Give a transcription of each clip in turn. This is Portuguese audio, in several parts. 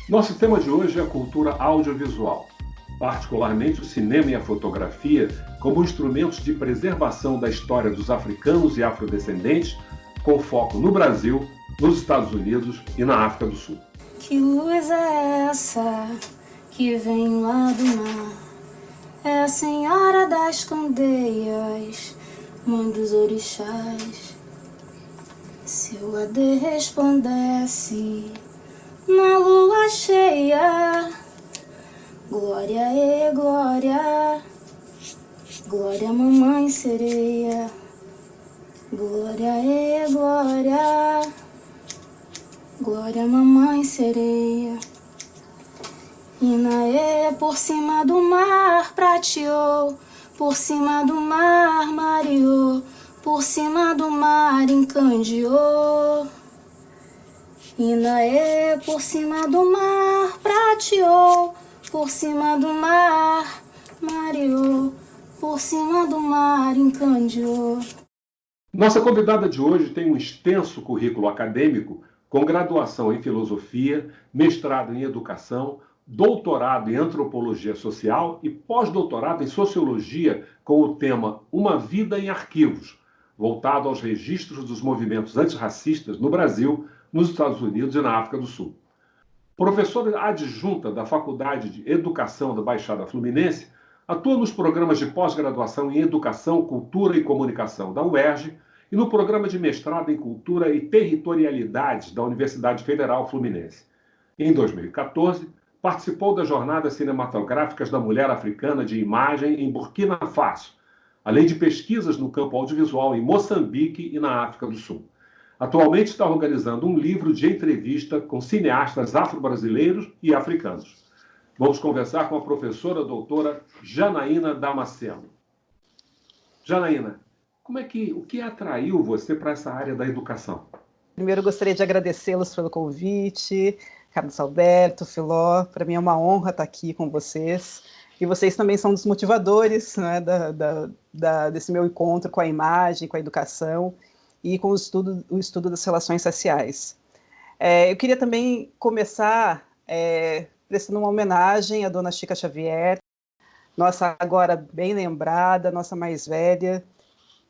Nosso tema de hoje é a cultura audiovisual, particularmente o cinema e a fotografia como instrumentos de preservação da história dos africanos e afrodescendentes, com foco no Brasil, nos Estados Unidos e na África do Sul. Que luz é essa que vem lá do mar? É a Senhora das Candeias, Mãe dos Orixás. Seu AD resplandece na lua cheia. Glória e glória, glória mamãe sereia. Glória e glória, glória mamãe sereia. Inaê por cima do mar prateou, por cima do mar mareou, por cima do mar encandeou. Inaê por cima do mar prateou, por cima do mar mareou, por cima do mar encandeou. Nossa convidada de hoje tem um extenso currículo acadêmico com graduação em filosofia, mestrado em educação, doutorado em antropologia social e pós-doutorado em sociologia com o tema Uma Vida em Arquivos, voltado aos registros dos movimentos antirracistas no Brasil, nos Estados Unidos e na África do Sul. Professora adjunta da Faculdade de Educação da Baixada Fluminense, atua nos programas de pós-graduação em Educação, Cultura e Comunicação da UERJ e no programa de mestrado em Cultura e Territorialidades da Universidade Federal Fluminense. Em 2014, participou das Jornadas Cinematográficas da Mulher Africana de Imagem em Burkina Faso, além de pesquisas no campo audiovisual em Moçambique e na África do Sul. Atualmente está organizando um livro de entrevista com cineastas afro-brasileiros e africanos. Vamos conversar com a professora doutora Janaína Damasceno. Janaína, o que atraiu você para essa área da educação? Primeiro, gostaria de agradecê-los pelo convite, Carlos Alberto, Filó. Para mim é uma honra estar aqui com vocês. E vocês também são dos motivadores, né, desse meu encontro com a imagem, com a educação e com o estudo das relações sociais. Eu queria também começar prestando uma homenagem à dona Chica Xavier, nossa agora bem lembrada, nossa mais velha,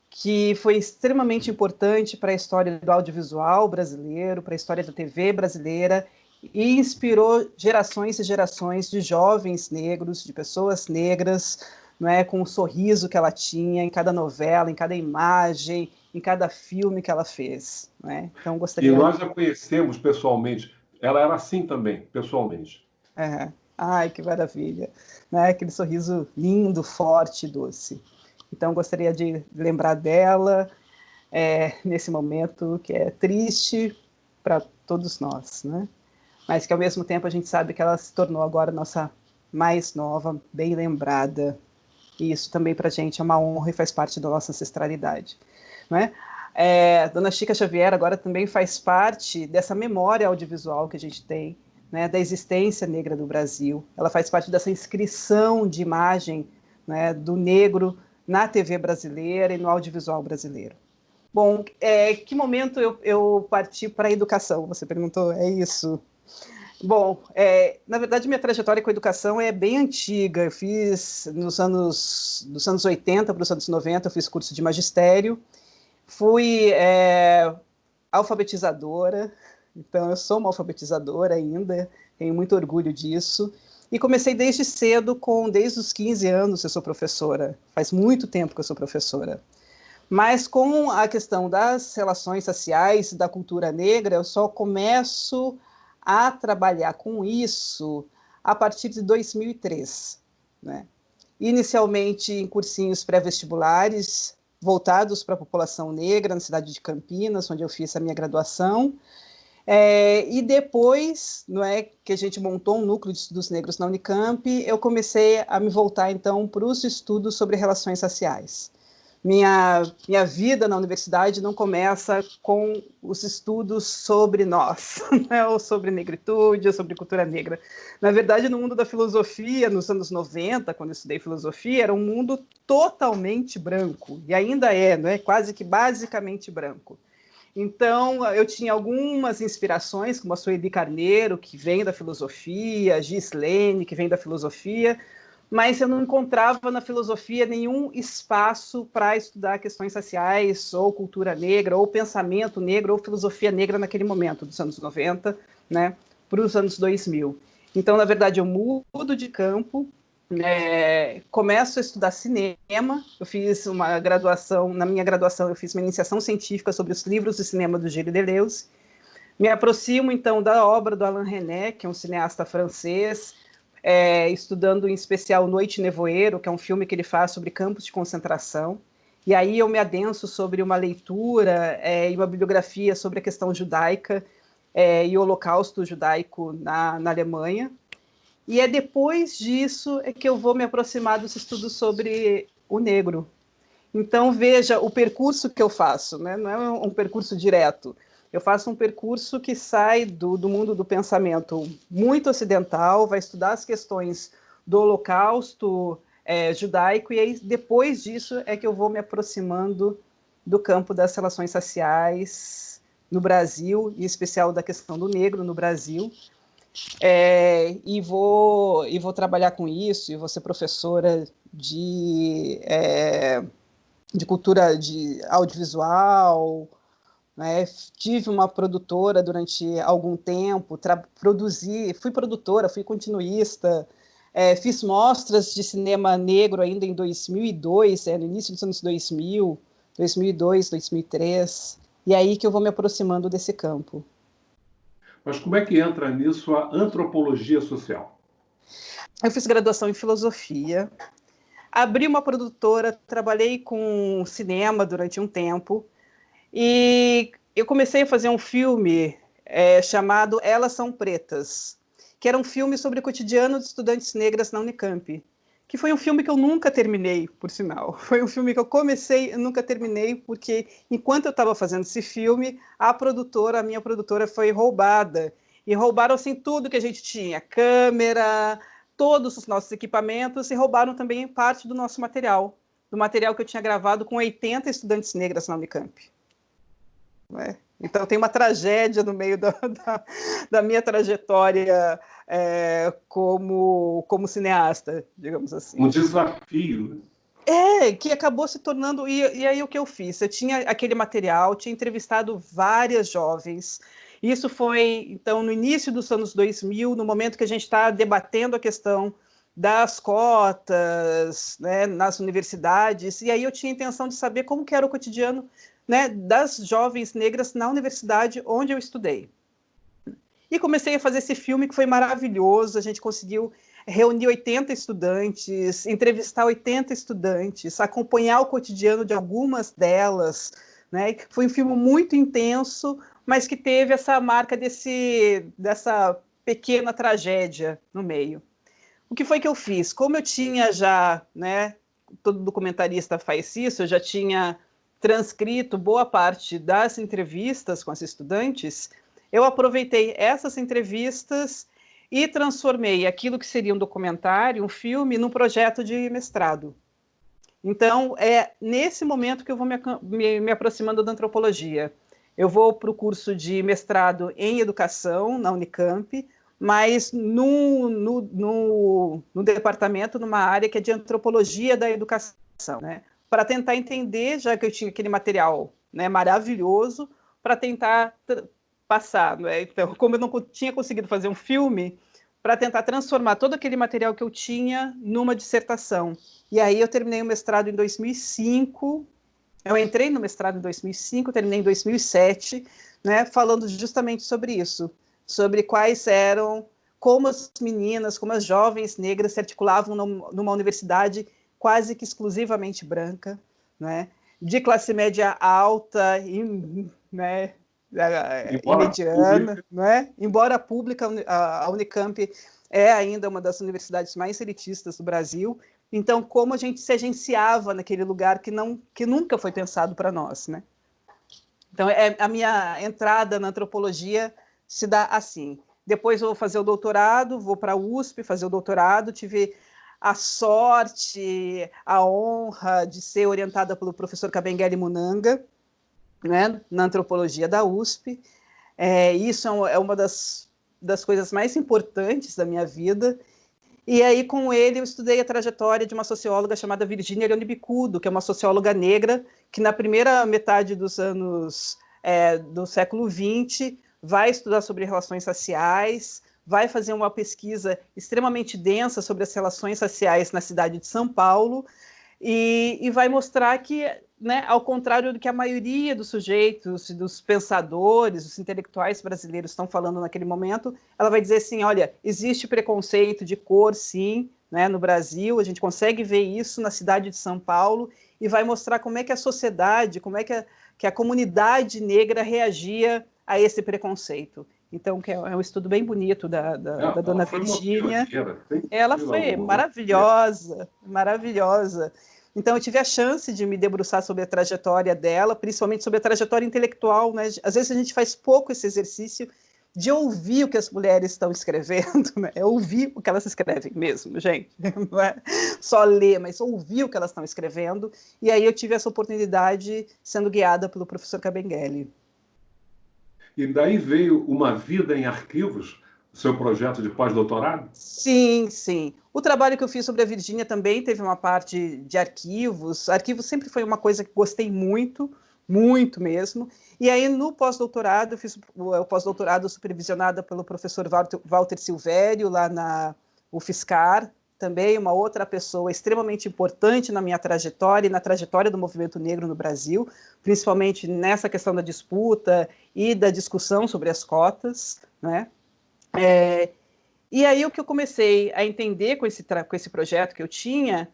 que foi extremamente importante para a história do audiovisual brasileiro, para a história da TV brasileira, e inspirou gerações e gerações de jovens negros, de pessoas negras, não é, com o sorriso que ela tinha em cada novela, em cada imagem, em cada filme que ela fez. Não é? Então, gostaria... E nós a conhecemos pessoalmente. Ela era assim também, pessoalmente. Ai, que maravilha. Né? Aquele sorriso lindo, forte, doce. Então, gostaria de lembrar dela nesse momento que é triste para todos nós, né? Mas que, ao mesmo tempo, a gente sabe que ela se tornou agora nossa mais nova, bem lembrada. E isso também, para a gente, é uma honra e faz parte da nossa ancestralidade. Não é? Dona Chica Xavier agora também faz parte dessa memória audiovisual que a gente tem, né, da existência negra do Brasil. Ela faz parte dessa inscrição de imagem, né, do negro na TV brasileira e no audiovisual brasileiro. Bom, que momento eu parti para a educação? Você perguntou, é isso? Bom, na verdade, minha trajetória com a educação é bem antiga. Eu fiz, dos anos 80 para os anos 90, eu fiz curso de magistério, fui alfabetizadora, então eu sou uma alfabetizadora ainda, tenho muito orgulho disso. E comecei desde cedo, desde os 15 anos eu sou professora, faz muito tempo que eu sou professora. Mas com a questão das relações sociais, da cultura negra, eu só começo a trabalhar com isso a partir de 2003. Né? Inicialmente em cursinhos pré-vestibulares, voltados para a população negra, na cidade de Campinas, onde eu fiz a minha graduação. E depois, não é, que a gente montou um núcleo de estudos negros na Unicamp, eu comecei a me voltar, então, para os estudos sobre relações raciais. Minha vida na universidade não começa com os estudos sobre nós, né, ou sobre negritude, ou sobre cultura negra. Na verdade, no mundo da filosofia, nos anos 90, quando eu estudei filosofia, era um mundo totalmente branco, e ainda não é, quase que basicamente branco. Então, eu tinha algumas inspirações, como a Sueli Carneiro, que vem da filosofia, a Gislene, que vem da filosofia, mas eu não encontrava na filosofia nenhum espaço para estudar questões raciais, ou cultura negra, ou pensamento negro, ou filosofia negra naquele momento, dos anos 90, né, para os anos 2000. Então, na verdade, eu mudo de campo, começo a estudar cinema. Eu fiz uma graduação, na minha graduação eu fiz uma iniciação científica sobre os livros de cinema do Gilles Deleuze. Me aproximo, então, da obra do Alain Resnais, que é um cineasta francês, estudando em especial Noite Nevoeiro, que é um filme que ele faz sobre campos de concentração. E aí eu me adenso sobre uma leitura e uma bibliografia sobre a questão judaica e o holocausto judaico na Alemanha. E é depois disso que eu vou me aproximar dos estudos sobre o negro. Então, veja o percurso que eu faço, né? Não é um percurso direto. Eu faço um percurso que sai do mundo do pensamento muito ocidental, vai estudar as questões do holocausto judaico, e aí, depois disso, é que eu vou me aproximando do campo das relações raciais no Brasil, em especial da questão do negro no Brasil, e vou trabalhar com isso, e vou ser professora de cultura de audiovisual, né? Tive uma produtora durante algum tempo, fui produtora, fui continuista, fiz mostras de cinema negro ainda em 2002, no início dos anos 2000, 2002, 2003, e aí que eu vou me aproximando desse campo. Mas como é que entra nisso a antropologia social? Eu fiz graduação em filosofia, abri uma produtora, trabalhei com cinema durante um tempo, e eu comecei a fazer um filme chamado Elas São Pretas, que era um filme sobre o cotidiano de estudantes negras na Unicamp, que foi um filme que eu nunca terminei, por sinal. Foi um filme que eu comecei e nunca terminei, porque enquanto eu estava fazendo esse filme, a minha produtora foi roubada. E roubaram assim, tudo que a gente tinha, câmera, todos os nossos equipamentos, e roubaram também parte do nosso material, do material que eu tinha gravado com 80 estudantes negras na Unicamp. Então tem uma tragédia no meio da minha trajetória como cineasta, digamos assim. Um desafio. Que acabou se tornando... E aí o que eu fiz? Eu tinha aquele material, tinha entrevistado várias jovens. Isso foi, então, no início dos anos 2000, no momento que a gente está debatendo a questão das cotas, né, nas universidades, e aí eu tinha a intenção de saber como que era o cotidiano, né, das jovens negras na universidade onde eu estudei. E comecei a fazer esse filme que foi maravilhoso, a gente conseguiu reunir 80 estudantes, entrevistar 80 estudantes, acompanhar o cotidiano de algumas delas, né? Foi um filme muito intenso, mas que teve essa marca dessa pequena tragédia no meio. O que foi que eu fiz? Como eu tinha já, né, todo documentarista faz isso, eu já tinha transcrito boa parte das entrevistas com as estudantes, eu aproveitei essas entrevistas e transformei aquilo que seria um documentário, um filme, num projeto de mestrado. Então, é nesse momento que eu vou me aproximando da antropologia. Eu vou para o curso de mestrado em educação, na Unicamp, mas no departamento, numa área que é de antropologia da educação, né? Para tentar entender, já que eu tinha aquele material, né, maravilhoso, para tentar passar. Né? Então, como eu não tinha conseguido fazer um filme, para tentar transformar todo aquele material que eu tinha numa dissertação. E aí eu terminei o mestrado em 2005, eu entrei no mestrado em 2005, terminei em 2007, né, falando justamente sobre isso, sobre quais eram, como as meninas, como as jovens negras se articulavam numa universidade quase que exclusivamente branca, né, de classe média alta e, né, e mediana, né? Embora a pública, a Unicamp é ainda uma das universidades mais elitistas do Brasil, então como a gente se agenciava naquele lugar que nunca foi pensado para nós, né? Então a minha entrada na antropologia se dá assim. Depois eu vou fazer o doutorado, vou para a USP fazer o doutorado, tive a sorte, a honra de ser orientada pelo professor Kabengele Munanga, né, na antropologia da USP. Isso é uma das coisas mais importantes da minha vida. E aí, com ele, eu estudei a trajetória de uma socióloga chamada Virginia Leone Bicudo, que é uma socióloga negra, que na primeira metade dos anos do século XX vai estudar sobre relações raciais, vai fazer uma pesquisa extremamente densa sobre as relações raciais na cidade de São Paulo, e vai mostrar que, né, ao contrário do que a maioria dos sujeitos, dos pensadores, dos intelectuais brasileiros estão falando naquele momento, ela vai dizer assim, olha, existe preconceito de cor, sim, né, no Brasil, a gente consegue ver isso na cidade de São Paulo, e vai mostrar como é que a sociedade, como é que a comunidade negra reagia a esse preconceito. Então, que é um estudo bem bonito da dona Virgínia. Ela foi maravilhosa, maravilhosa. Então, eu tive a chance de me debruçar sobre a trajetória dela, principalmente sobre a trajetória intelectual, né? Às vezes a gente faz pouco esse exercício de ouvir o que as mulheres estão escrevendo, né? É ouvir o que elas escrevem mesmo, gente. Não é só ler, mas ouvir o que elas estão escrevendo. E aí eu tive essa oportunidade sendo guiada pelo professor Kabengele. E daí veio Uma Vida em Arquivos, o seu projeto de pós-doutorado? Sim, sim. O trabalho que eu fiz sobre a Virgínia também teve uma parte de arquivos. Arquivos sempre foi uma coisa que gostei muito, muito mesmo. E aí, no pós-doutorado, eu fiz o pós-doutorado supervisionada pelo professor Walter Silvério, lá na UFSCar, também uma outra pessoa extremamente importante na minha trajetória e na trajetória do movimento negro no Brasil, principalmente nessa questão da disputa e da discussão sobre as cotas, né? E aí o que eu comecei a entender com esse projeto que eu tinha,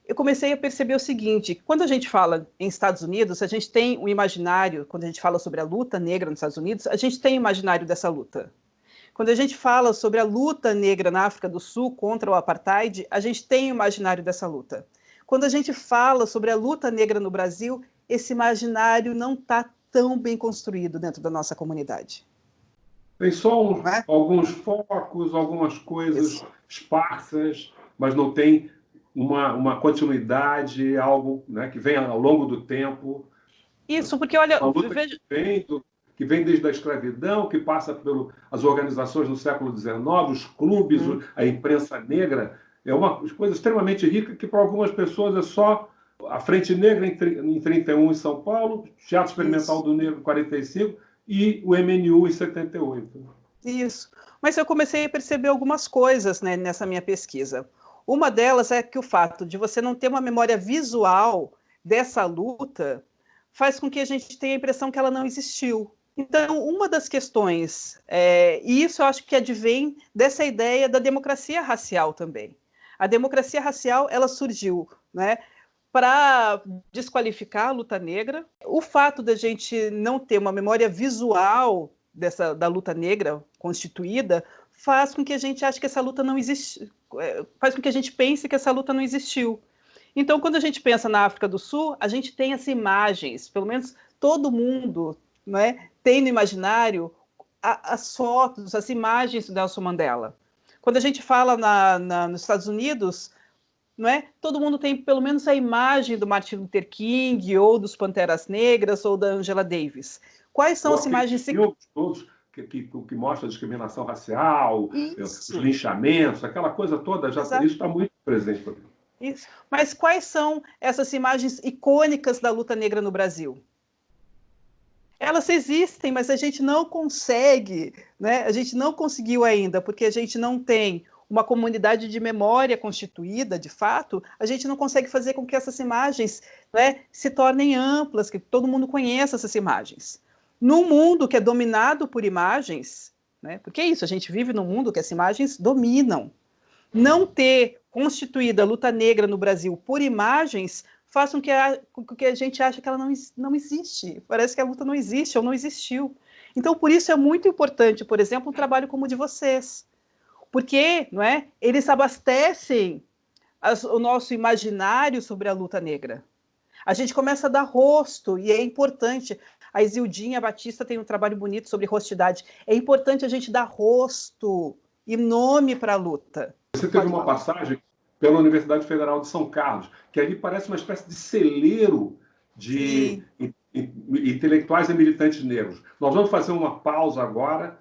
eu comecei a perceber o seguinte, quando a gente fala em Estados Unidos, a gente tem um imaginário, quando a gente fala sobre a luta negra nos Estados Unidos, a gente tem um imaginário dessa luta. Quando a gente fala sobre a luta negra na África do Sul contra o apartheid, a gente tem o imaginário dessa luta. Quando a gente fala sobre a luta negra no Brasil, esse imaginário não está tão bem construído dentro da nossa comunidade. Tem só alguns focos, algumas coisas esparsas, mas não tem uma continuidade, algo, né, que vem ao longo do tempo. Isso, porque olha... Uma luta que vem desde a escravidão, que passa pelas organizações do século XIX, os clubes, a imprensa negra. É uma coisa extremamente rica que, para algumas pessoas, é só a Frente Negra em 31 em São Paulo, Teatro Experimental do Negro em 45 e o MNU em 78. Isso. Mas eu comecei a perceber algumas coisas, né, nessa minha pesquisa. Uma delas é que o fato de você não ter uma memória visual dessa luta faz com que a gente tenha a impressão que ela não existiu. Então, uma das questões, e isso eu acho que advém dessa ideia da democracia racial também. A democracia racial, ela surgiu, né, para desqualificar a luta negra. O fato da gente não ter uma memória visual da luta negra constituída faz com que a gente ache que essa luta não existe, faz com que a gente pense que essa luta não existiu. Então, quando a gente pensa na África do Sul, a gente tem as imagens, pelo menos todo mundo, né, tem no imaginário as fotos, as imagens do Nelson Mandela. Quando a gente fala nos Estados Unidos, não é? Todo mundo tem pelo menos a imagem do Martin Luther King, ou dos Panteras Negras, ou da Angela Davis. Quais são as imagens... Todos que mostra a discriminação racial, os linchamentos, aquela coisa toda, isso está muito presente para mim. Isso. Mas quais são essas imagens icônicas da luta negra no Brasil? Elas existem, mas a gente não consegue, né? A gente não conseguiu ainda, porque a gente não tem uma comunidade de memória constituída, de fato, a gente não consegue fazer com que essas imagens, né, se tornem amplas, que todo mundo conheça essas imagens. Num mundo que é dominado por imagens, né, porque é isso, a gente vive num mundo que as imagens dominam. Não ter constituída a luta negra no Brasil por imagens faz com que a gente ache que ela não existe. Parece que a luta não existe ou não existiu. Então, por isso é muito importante, por exemplo, um trabalho como o de vocês. Porque, não é, eles abastecem o nosso imaginário sobre a luta negra. A gente começa a dar rosto, e é importante. A Isildinha Batista tem um trabalho bonito sobre rostidade. É importante a gente dar rosto e nome para a luta. Você teve uma passagem pela Universidade Federal de São Carlos, que ali parece uma espécie de celeiro de intelectuais e militantes negros. Nós vamos fazer uma pausa agora,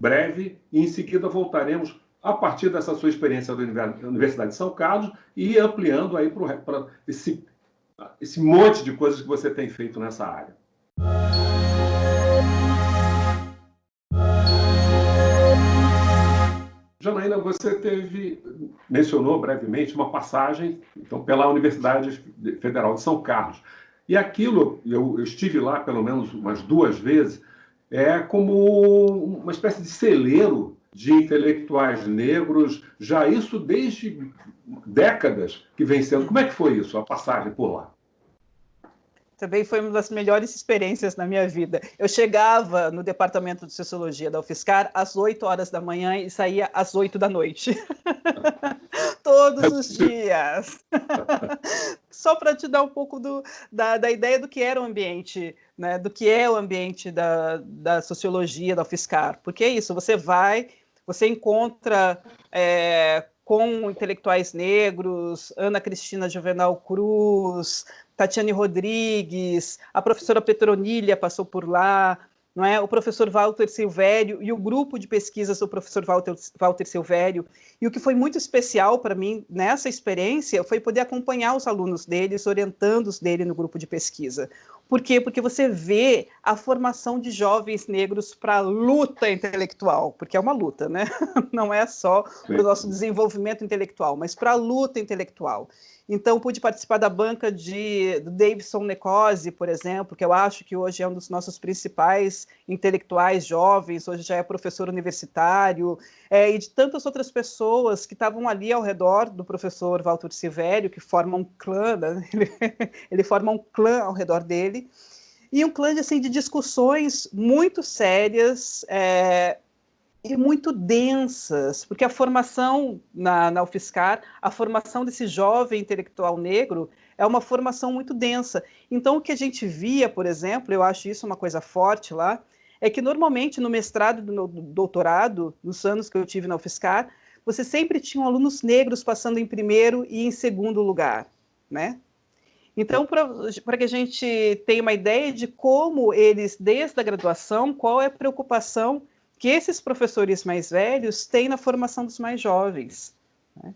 breve, e em seguida voltaremos a partir dessa sua experiência da Universidade de São Carlos e ampliando aí para esse monte de coisas que você tem feito nessa área. Janaína, você mencionou brevemente uma passagem então, pela Universidade Federal de São Carlos. E aquilo, eu estive lá pelo menos umas 2 vezes, é como uma espécie de celeiro de intelectuais negros, já isso desde décadas que vem sendo. Como é que foi isso, a passagem por lá? Também foi uma das melhores experiências na minha vida. Eu chegava no departamento de Sociologia da UFSCar às 8 horas da manhã e saía às 8 da noite. Todos os dias. Só para te dar um pouco da ideia do que era o ambiente, né? Do que é o ambiente da Sociologia da UFSCar. Porque é isso, você encontra com intelectuais negros, Ana Cristina Juvenal Cruz, Tatiane Rodrigues, a professora Petronília passou por lá, não é? O professor Walter Silvério e o grupo de pesquisas do professor Walter Silvério. E o que foi muito especial para mim nessa experiência foi poder acompanhar os alunos deles, orientando-os dele no grupo de pesquisa. Por quê? Porque você vê a formação de jovens negros para a luta intelectual, porque é uma luta, né? Não é só para o nosso desenvolvimento intelectual, mas para a luta intelectual. Então, pude participar da banca do Davidson Necose, por exemplo, que eu acho que hoje é um dos nossos principais intelectuais jovens, hoje já é professor universitário, e de tantas outras pessoas que estavam ali ao redor do professor Walter Silvério, que formam um clã, né? Ele forma um clã ao redor dele, e um clã assim, de discussões muito sérias, e muito densas, porque a formação na UFSCar, a formação desse jovem intelectual negro é uma formação muito densa. Então, o que a gente via, por exemplo, eu acho isso uma coisa forte lá, é que normalmente no mestrado e no doutorado, nos anos que eu tive na UFSCar, você sempre tinha alunos negros passando em primeiro e em segundo lugar, né? Então, para que a gente tenha uma ideia de como eles, desde a graduação, qual é a preocupação que esses professores mais velhos têm na formação dos mais jovens, né?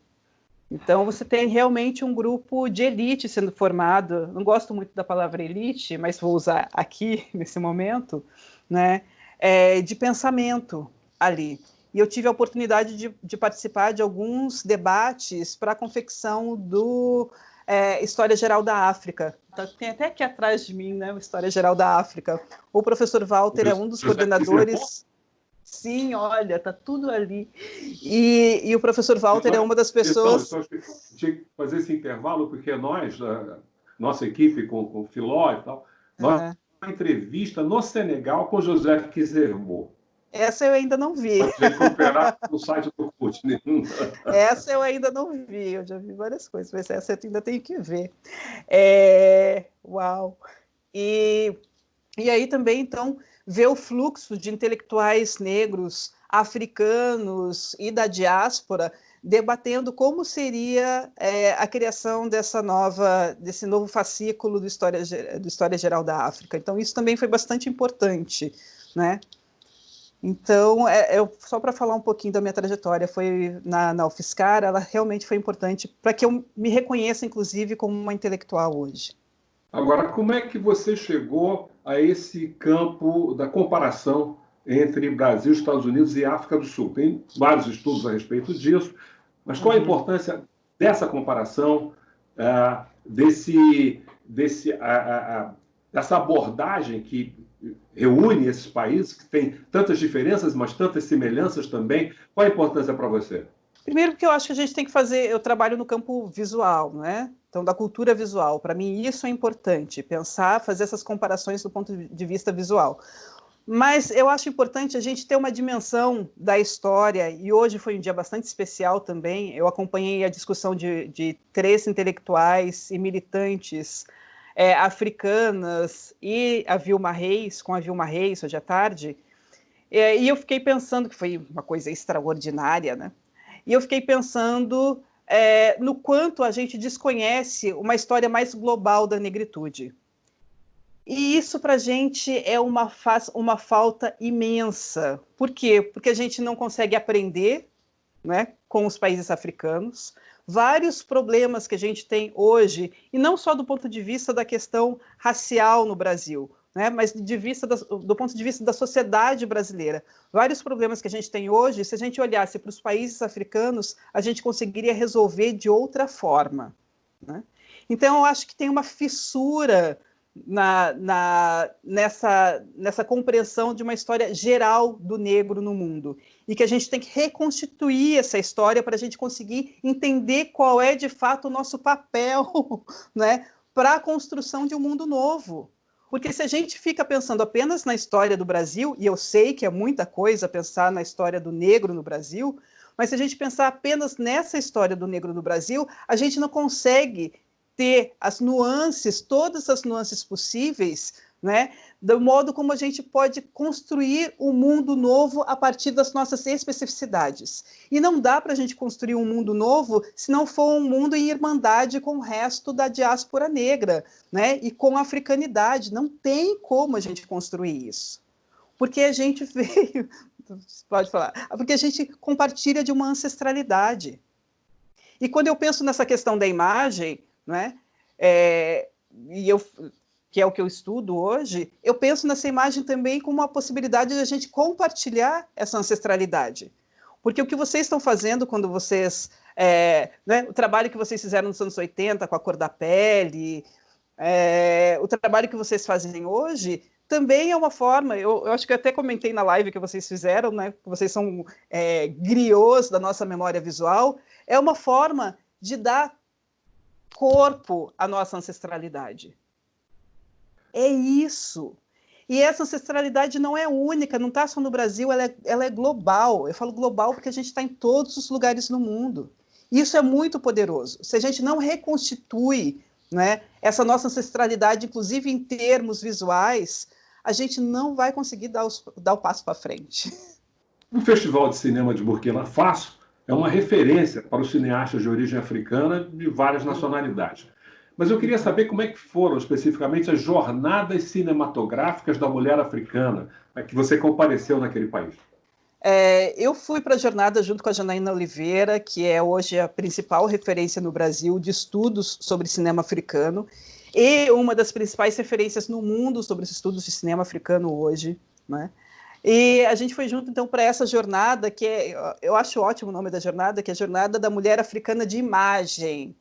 Então, você tem realmente um grupo de elite sendo formado, não gosto muito da palavra elite, mas vou usar aqui, nesse momento, né, de pensamento ali. E eu tive a oportunidade de participar de alguns debates para a confecção do História Geral da África. Tem até aqui atrás de mim, né, o História Geral da África. O professor Walter é um dos coordenadores... Sim, olha, está tudo ali. E o professor Walter é uma das pessoas... Então, tinha que fazer esse intervalo, porque nós, nossa equipe com o Filó e tal, nós uma entrevista no Senegal com José Kizerbo. Essa eu ainda não vi. Para recuperar no site do CUT. Essa eu ainda não vi, eu já vi várias coisas, mas essa eu ainda tenho que ver. Uau! E aí também, então, ver o fluxo de intelectuais negros, africanos e da diáspora debatendo como seria a criação desse novo fascículo do História Geral da África. Então, isso também foi bastante importante, né? Então, só para falar um pouquinho da minha trajetória, foi na UFSCar, ela realmente foi importante para que eu me reconheça, inclusive, como uma intelectual hoje. Agora, como é que você chegou a esse campo da comparação entre Brasil, Estados Unidos e África do Sul? Tem vários estudos a respeito disso, mas qual a importância dessa comparação, dessa abordagem que reúne esses países, que tem tantas diferenças, mas tantas semelhanças também? Qual a importância para você? Primeiro, porque eu acho que a gente tem que fazer... Eu trabalho no campo visual, né? Então, da cultura visual. Para mim, isso é importante, fazer essas comparações do ponto de vista visual. Mas eu acho importante a gente ter uma dimensão da história, e hoje foi um dia bastante especial também. Eu acompanhei a discussão de 3 intelectuais e militantes africanas e a Vilma Reis, com a Vilma Reis, hoje à tarde, e eu fiquei pensando que foi uma coisa extraordinária, né? E eu fiquei pensando no quanto a gente desconhece uma história mais global da negritude. E isso para a gente é uma falta imensa. Por quê? Porque a gente não consegue aprender, né, com os países africanos. Vários problemas que a gente tem hoje, e não só do ponto de vista da questão racial no Brasil, né, mas do ponto de vista da sociedade brasileira. Vários problemas que a gente tem hoje, se a gente olhasse para os países africanos, a gente conseguiria resolver de outra forma, né? Então, eu acho que tem uma fissura nessa compreensão de uma história geral do negro no mundo, e que a gente tem que reconstituir essa história para a gente conseguir entender qual é de fato o nosso papel, né, para a construção de um mundo novo. Porque se a gente fica pensando apenas na história do Brasil, e eu sei que é muita coisa pensar na história do negro no Brasil, mas se a gente pensar apenas nessa história do negro no Brasil, a gente não consegue ter as nuances, todas as nuances possíveis, né, do modo como a gente pode construir um mundo novo a partir das nossas especificidades. E não dá para a gente construir um mundo novo se não for um mundo em irmandade com o resto da diáspora negra, né, e com a africanidade. Não tem como a gente construir isso. Porque a gente veio... Pode falar. Porque a gente compartilha de uma ancestralidade. E quando eu penso nessa questão da imagem, né, que é o que eu estudo hoje, eu penso nessa imagem também como uma possibilidade de a gente compartilhar essa ancestralidade. Porque o que vocês estão fazendo quando vocês... né, o trabalho que vocês fizeram nos anos 80 com a cor da pele, o trabalho que vocês fazem hoje também é uma forma, eu acho que eu até comentei na live que vocês fizeram, né, que vocês são griots da nossa memória visual, é uma forma de dar corpo à nossa ancestralidade. É isso. E essa ancestralidade não é única, não está só no Brasil, ela é global. Eu falo global porque a gente está em todos os lugares no mundo. Isso é muito poderoso. Se a gente não reconstitui, né, essa nossa ancestralidade, inclusive em termos visuais, a gente não vai conseguir dar o passo para frente. O Festival de Cinema de Burkina Faso é uma referência para os cineastas de origem africana de várias nacionalidades. Mas eu queria saber como é que foram especificamente as jornadas cinematográficas da mulher africana, que você compareceu naquele país. Eu fui para a jornada junto com a Janaína Oliveira, que é hoje a principal referência no Brasil de estudos sobre cinema africano, e uma das principais referências no mundo sobre os estudos de cinema africano hoje, né? E a gente foi junto, então, para essa jornada, eu acho ótimo o nome da jornada, que é a Jornada da Mulher Africana de Imagem.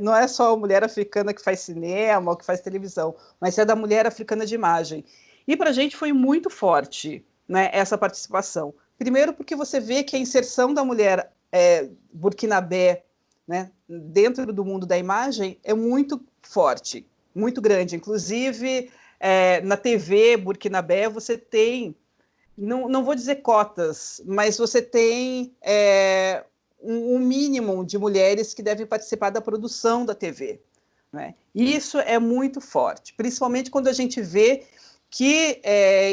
Não é só a mulher africana que faz cinema ou que faz televisão, mas é da mulher africana de imagem. E para a gente foi muito forte, né, essa participação. Primeiro porque você vê que a inserção da mulher burkinabé, né, dentro do mundo da imagem é muito forte, muito grande. Inclusive, na TV burkinabé você tem, não vou dizer cotas, mas você tem um mínimo de mulheres que devem participar da produção da TV, né? Isso é muito forte, principalmente quando a gente vê que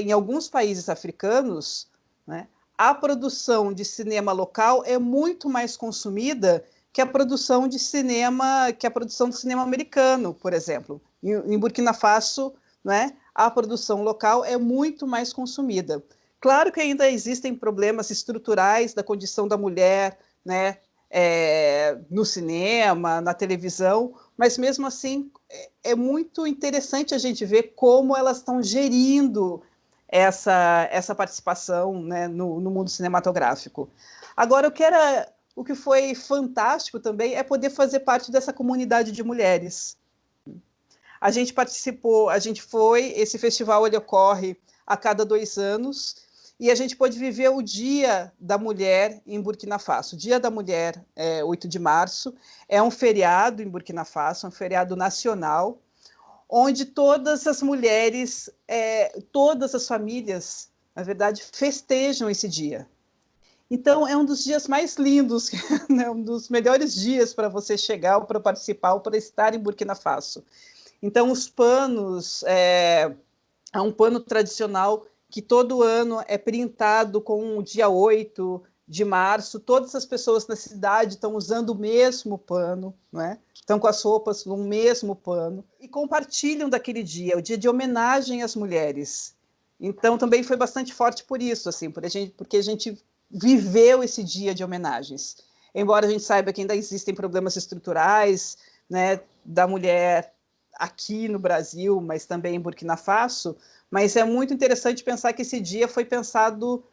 em alguns países africanos, né, a produção de cinema local é muito mais consumida que a produção de cinema, que a produção do cinema americano, por exemplo. Em Burkina Faso, né, a produção local é muito mais consumida. Claro que ainda existem problemas estruturais da condição da mulher, né, no cinema, na televisão, mas mesmo assim é muito interessante a gente ver como elas estão gerindo essa participação, né, no mundo cinematográfico. Agora, o que foi fantástico também é poder fazer parte dessa comunidade de mulheres. A gente participou, esse festival ele ocorre a cada 2 anos, e a gente pôde viver o Dia da Mulher em Burkina Faso. O Dia da Mulher, 8 de março, é um feriado em Burkina Faso, um feriado nacional, onde todas as mulheres, todas as famílias, na verdade, festejam esse dia. Então, é um dos dias mais lindos, né? Um dos melhores dias para você chegar, ou para participar, ou para estar em Burkina Faso. Então, os panos, há um pano tradicional que todo ano é printado com o dia 8 de março, todas as pessoas na cidade estão usando o mesmo pano, não é? Estão com as roupas no mesmo pano e compartilham daquele dia, o dia de homenagem às mulheres. Então, também foi bastante forte por isso, assim, porque a gente viveu esse dia de homenagens. Embora a gente saiba que ainda existem problemas estruturais, né, da mulher aqui no Brasil, mas também em Burkina Faso, mas é muito interessante pensar que esse dia foi pensado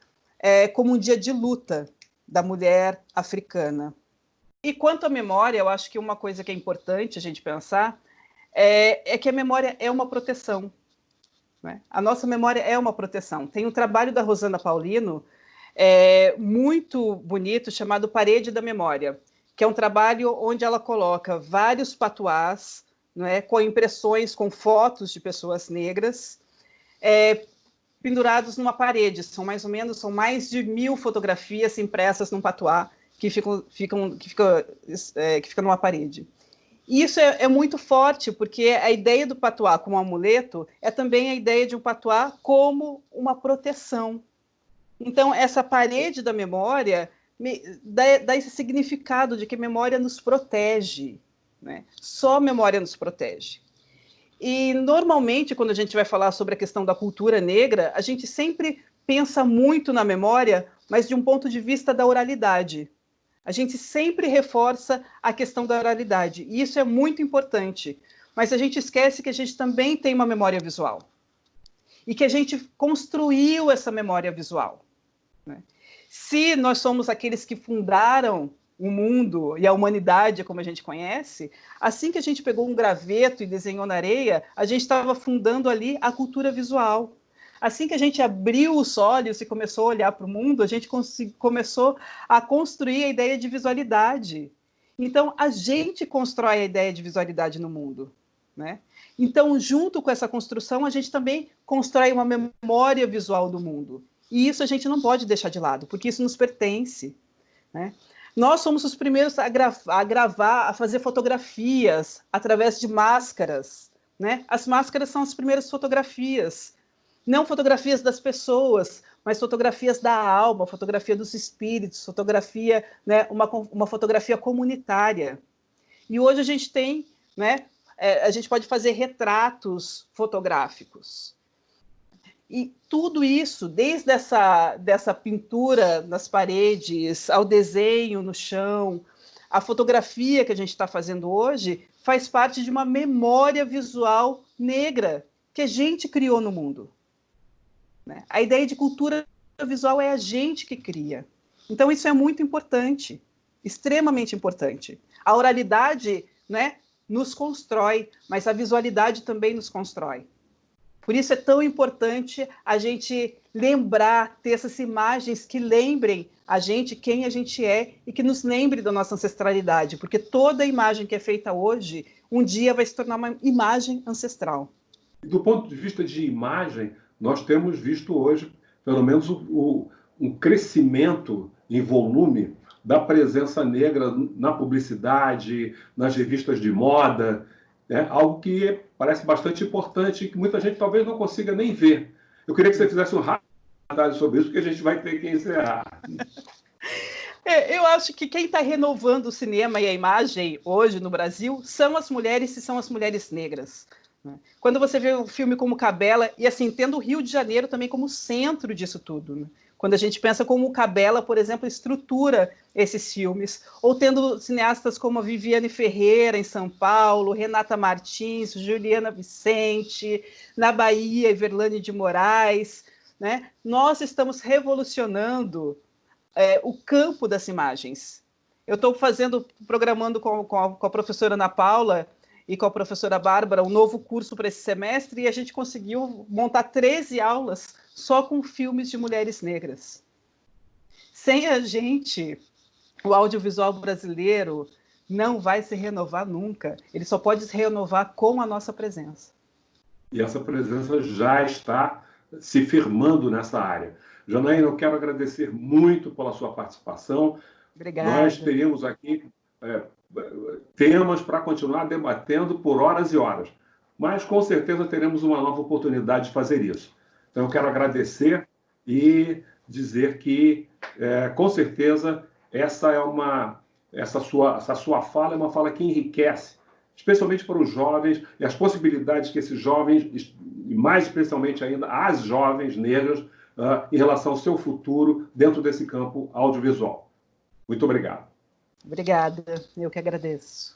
como um dia de luta da mulher africana. E quanto à memória, eu acho que uma coisa que é importante a gente pensar é que a memória é uma proteção, né? A nossa memória é uma proteção. Tem um trabalho da Rosana Paulino muito bonito, chamado Parede da Memória, que é um trabalho onde ela coloca vários patuás, né, com impressões, com fotos de pessoas negras, pendurados numa parede. São mais de 1.000 fotografias impressas num patuá que fica numa parede. E isso é muito forte, porque a ideia do patuá como um amuleto é também a ideia de um patuá como uma proteção. Então, essa parede da memória dá esse significado de que a memória nos protege, né? Só a memória nos protege. E, normalmente, quando a gente vai falar sobre a questão da cultura negra, a gente sempre pensa muito na memória, mas de um ponto de vista da oralidade. A gente sempre reforça a questão da oralidade, e isso é muito importante. Mas a gente esquece que a gente também tem uma memória visual. E que a gente construiu essa memória visual, né? Se nós somos aqueles que fundaram o mundo e a humanidade como a gente conhece, assim que a gente pegou um graveto e desenhou na areia, a gente estava fundando ali a cultura visual. Assim que a gente abriu os olhos e começou a olhar para o mundo, a gente começou a construir a ideia de visualidade. Então, a gente constrói a ideia de visualidade no mundo, né? Então, junto com essa construção, a gente também constrói uma memória visual do mundo. E isso a gente não pode deixar de lado, porque isso nos pertence, né? Nós somos os primeiros a gravar, a fazer fotografias através de máscaras, né? As máscaras são as primeiras fotografias. Não fotografias das pessoas, mas fotografias da alma, fotografia dos espíritos, fotografia, né, uma fotografia comunitária. E hoje a gente tem, né, a gente pode fazer retratos fotográficos. E tudo isso, desde dessa pintura nas paredes, ao desenho no chão, a fotografia que a gente está fazendo hoje, faz parte de uma memória visual negra que a gente criou no mundo, né? A ideia de cultura visual é a gente que cria. Então, isso é muito importante, extremamente importante. A oralidade, né, nos constrói, mas a visualidade também nos constrói. Por isso é tão importante a gente lembrar, ter essas imagens que lembrem a gente quem a gente é e que nos lembre da nossa ancestralidade, porque toda imagem que é feita hoje, um dia vai se tornar uma imagem ancestral. Do ponto de vista de imagem, nós temos visto hoje, pelo menos, um crescimento em volume da presença negra na publicidade, nas revistas de moda, né? Algo que parece bastante importante e que muita gente talvez não consiga nem ver. Eu queria que você fizesse um rápido comentário sobre isso, porque a gente vai ter que encerrar. Eu acho que quem está renovando o cinema e a imagem hoje no Brasil são as mulheres e são as mulheres negras. Quando você vê um filme como Cabela, e assim, tendo o Rio de Janeiro também como centro disso tudo, né? Quando a gente pensa como Cabela, por exemplo, estrutura esses filmes, ou tendo cineastas como a Viviane Ferreira, em São Paulo, Renata Martins, Juliana Vicente, na Bahia, Everlane de Moraes, né? Nós estamos revolucionando o campo das imagens. Eu estou programando com a professora Ana Paula e com a professora Bárbara um novo curso para esse semestre, e a gente conseguiu montar 13 aulas só com filmes de mulheres negras. Sem a gente, o audiovisual brasileiro não vai se renovar nunca. Ele só pode se renovar com a nossa presença. E essa presença já está se firmando nessa área. Janaína, eu quero agradecer muito pela sua participação. Obrigada. Nós teríamos aqui temas para continuar debatendo por horas e horas, mas com certeza teremos uma nova oportunidade de fazer isso. Então eu quero agradecer e dizer que, com certeza, essa sua fala é uma fala que enriquece, especialmente para os jovens, e as possibilidades que esses jovens, e mais especialmente ainda as jovens negras, em relação ao seu futuro dentro desse campo audiovisual. Muito obrigado. Obrigada, eu que agradeço.